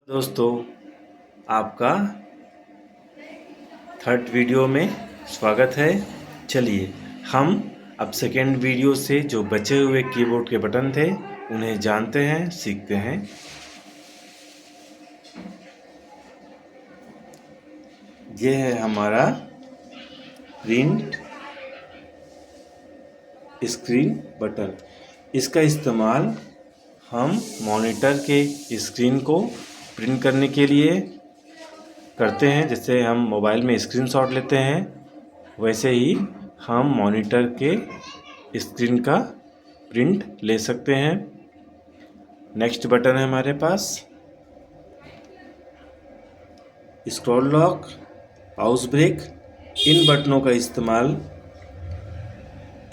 दोस्तों, आपका third video में स्वागत है। चलिए हम अब सेकेंड वीडियो से जो बचे हुए कीबोर्ड के बटन थे उन्हें जानते हैं, सीखते हैं। ये है हमारा प्रिंट स्क्रीन बटन। इसका इस्तेमाल हम मॉनिटर के स्क्रीन को प्रिंट करने के लिए करते हैं। जैसे हम मोबाइल में स्क्रीनशॉट लेते हैं, वैसे ही हम मॉनिटर के स्क्रीन का प्रिंट ले सकते हैं। नेक्स्ट बटन है हमारे पास स्क्रॉल लॉक, पाउस ब्रेक। इन बटनों का इस्तेमाल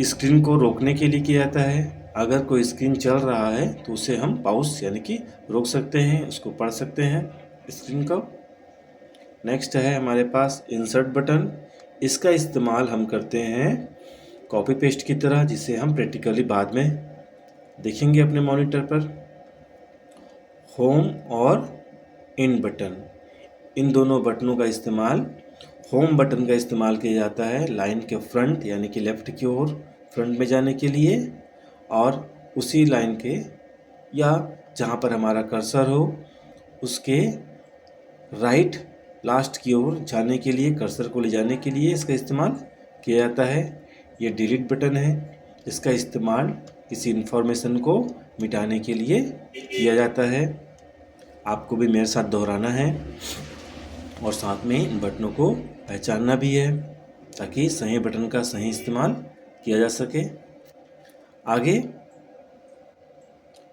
स्क्रीन को रोकने के लिए किया जाता है। अगर कोई स्क्रीन चल रहा है तो उसे हम पाउस यानी कि रोक सकते हैं, उसको पढ़ सकते हैं स्क्रीन को। नेक्स्ट है हमारे पास इंसर्ट बटन। इसका इस्तेमाल हम करते हैं कॉपी पेस्ट की तरह, जिसे हम प्रैक्टिकली बाद में देखेंगे अपने मॉनिटर पर। होम और इन बटन, इन दोनों बटनों का इस्तेमाल, होम बटन का इस्तेमाल किया जाता है लाइन के फ्रंट यानी कि लेफ़्ट की ओर फ्रंट में जाने के लिए, और उसी लाइन के या जहाँ पर हमारा कर्सर हो उसके राइट लास्ट की ओर जाने के लिए, कर्सर को ले जाने के लिए इसका इस्तेमाल किया जाता है। ये डिलीट बटन है। इसका इस्तेमाल किसी इन्फॉर्मेशन को मिटाने के लिए किया जाता है। आपको भी मेरे साथ दोहराना है और साथ में इन बटनों को पहचानना भी है, ताकि सही बटन का सही इस्तेमाल किया जा सके। आगे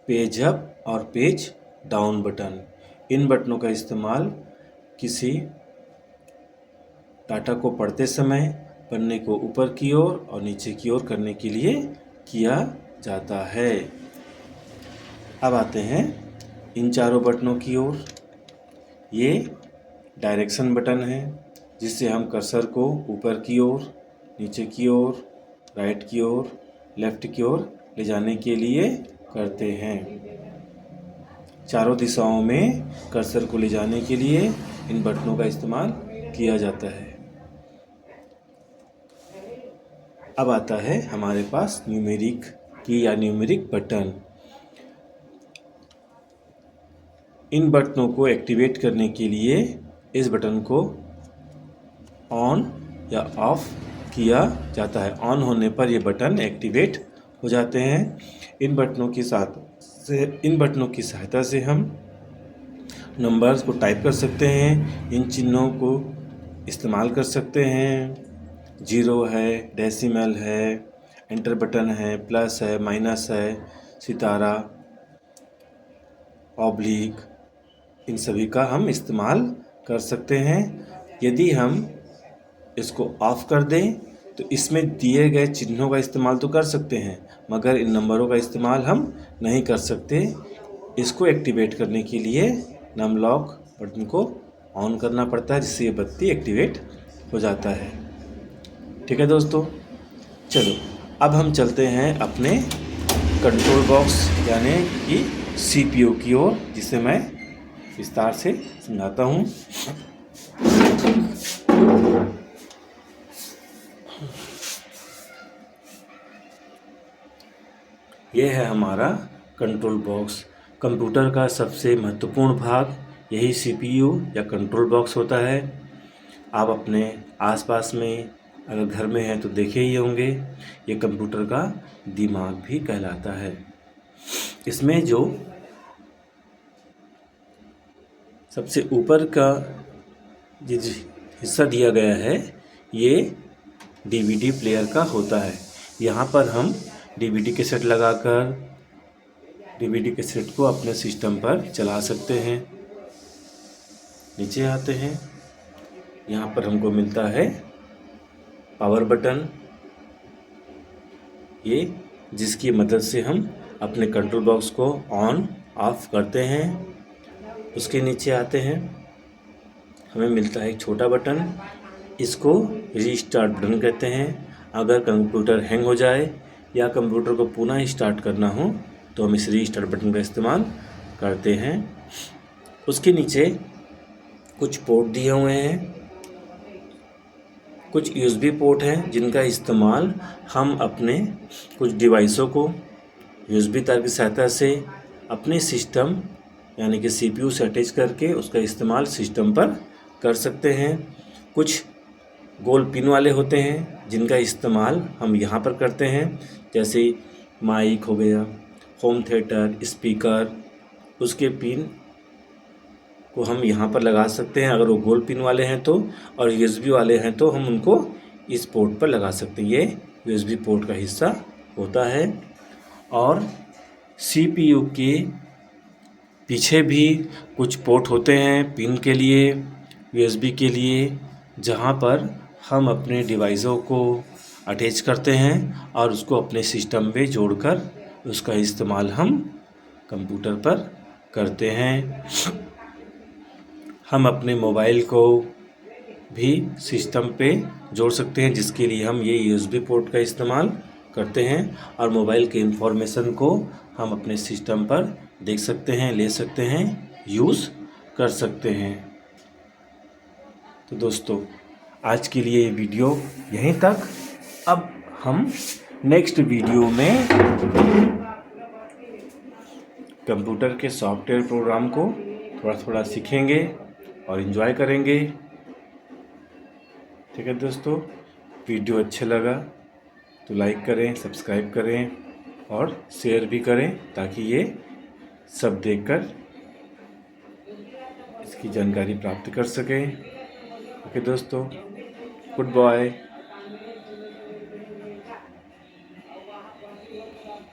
पेज अप और पेज डाउन बटन। इन बटनों का इस्तेमाल किसी डाटा को पढ़ते समय पन्ने को ऊपर की ओर और नीचे की ओर करने के लिए किया जाता है। अब आते हैं इन चारों बटनों की ओर। ये डायरेक्शन बटन है, जिससे हम कर्सर को ऊपर की ओर, नीचे की ओर, राइट की ओर, लेफ़्ट की ओर ले जाने के लिए करते हैं। चारों दिशाओं में कर्सर को ले जाने के लिए इन बटनों का इस्तेमाल किया जाता है। अब आता है हमारे पास न्यूमेरिक की या न्यूमेरिक बटन। इन बटनों को एक्टिवेट करने के लिए इस बटन को ऑन या ऑफ किया जाता है। ऑन होने पर ये बटन एक्टिवेट हो जाते हैं। इन बटनों की सहायता से हम नंबर्स को टाइप कर सकते हैं। इन चिन्हों को इस्तेमाल कर सकते हैं। जीरो है, डेसिमल है, एंटर बटन है, प्लस है, माइनस है, सितारा, ऑब्लिक, इन सभी का हम इस्तेमाल कर सकते हैं। यदि हम इसको ऑफ कर दें तो इसमें दिए गए चिन्हों का इस्तेमाल तो कर सकते हैं, मगर इन नंबरों का इस्तेमाल हम नहीं कर सकते। इसको एक्टिवेट करने के लिए नम लॉक बटन को ऑन करना पड़ता है, जिससे ये बत्ती एक्टिवेट हो जाता है। ठीक है दोस्तों, चलो अब हम चलते हैं अपने कंट्रोल बॉक्स यानी कि CPU की ओर, जिसे मैं विस्तार से समझाता हूँ। यह है हमारा कंट्रोल बॉक्स। कंप्यूटर का सबसे महत्वपूर्ण भाग यही CPU या कंट्रोल बॉक्स होता है। आप अपने आसपास में अगर घर में हैं तो देखे ही होंगे। ये कंप्यूटर का दिमाग भी कहलाता है। इसमें जो सबसे ऊपर का जिस हिस्सा दिया गया है, ये DVD प्लेयर का होता है। यहाँ पर हम DVD कैसेट लगाकर DVD कैसेट को अपने सिस्टम पर चला सकते हैं। नीचे आते हैं, यहाँ पर हमको मिलता है पावर बटन, ये जिसकी मदद से हम अपने कंट्रोल बॉक्स को ऑन ऑफ करते हैं। उसके नीचे आते हैं, हमें मिलता है एक छोटा बटन, इसको रीस्टार्ट बटन कहते हैं। अगर कंप्यूटर हैंग हो जाए या कंप्यूटर को पुनः स्टार्ट करना हो तो हम इस रीस्टार्ट बटन का इस्तेमाल करते हैं। उसके नीचे कुछ पोर्ट दिए हुए हैं, कुछ यूएसबी पोर्ट हैं जिनका इस्तेमाल हम अपने कुछ डिवाइसों को यूएसबी तार की सहायता से अपने सिस्टम यानी कि सीपीयू से अटैच करके उसका इस्तेमाल सिस्टम पर कर सकते हैं। कुछ गोल पिन वाले होते हैं जिनका इस्तेमाल हम यहाँ पर करते हैं, जैसे माइक हो गया, होम थिएटर, स्पीकर, उसके पिन को हम यहाँ पर लगा सकते हैं अगर वो गोल पिन वाले हैं तो, और यूएसबी वाले हैं तो हम उनको इस पोर्ट पर लगा सकते हैं। ये यूएसबी पोर्ट का हिस्सा होता है। और सीपीयू के पीछे भी कुछ पोर्ट होते हैं पिन के लिए, यूएसबी के लिए, जहाँ पर हम अपने डिवाइसों को अटैच करते हैं और उसको अपने सिस्टम में जोड़कर उसका इस्तेमाल हम कंप्यूटर पर करते हैं। हम अपने मोबाइल को भी सिस्टम पे जोड़ सकते हैं, जिसके लिए हम ये यूएसबी पोर्ट का इस्तेमाल करते हैं, और मोबाइल के इंफॉर्मेशन को हम अपने सिस्टम पर देख सकते हैं, ले सकते हैं, यूज़ कर सकते हैं। तो दोस्तों, आज के लिए ये वीडियो यहीं तक। अब हम नेक्स्ट वीडियो में कंप्यूटर के सॉफ्टवेयर प्रोग्राम को थोड़ा थोड़ा सीखेंगे और एंजॉय करेंगे। ठीक है दोस्तों, वीडियो अच्छा लगा तो लाइक करें, सब्सक्राइब करें और शेयर भी करें, ताकि ये सब देखकर इसकी जानकारी प्राप्त कर सकें। ओके दोस्तों, गुड बाय।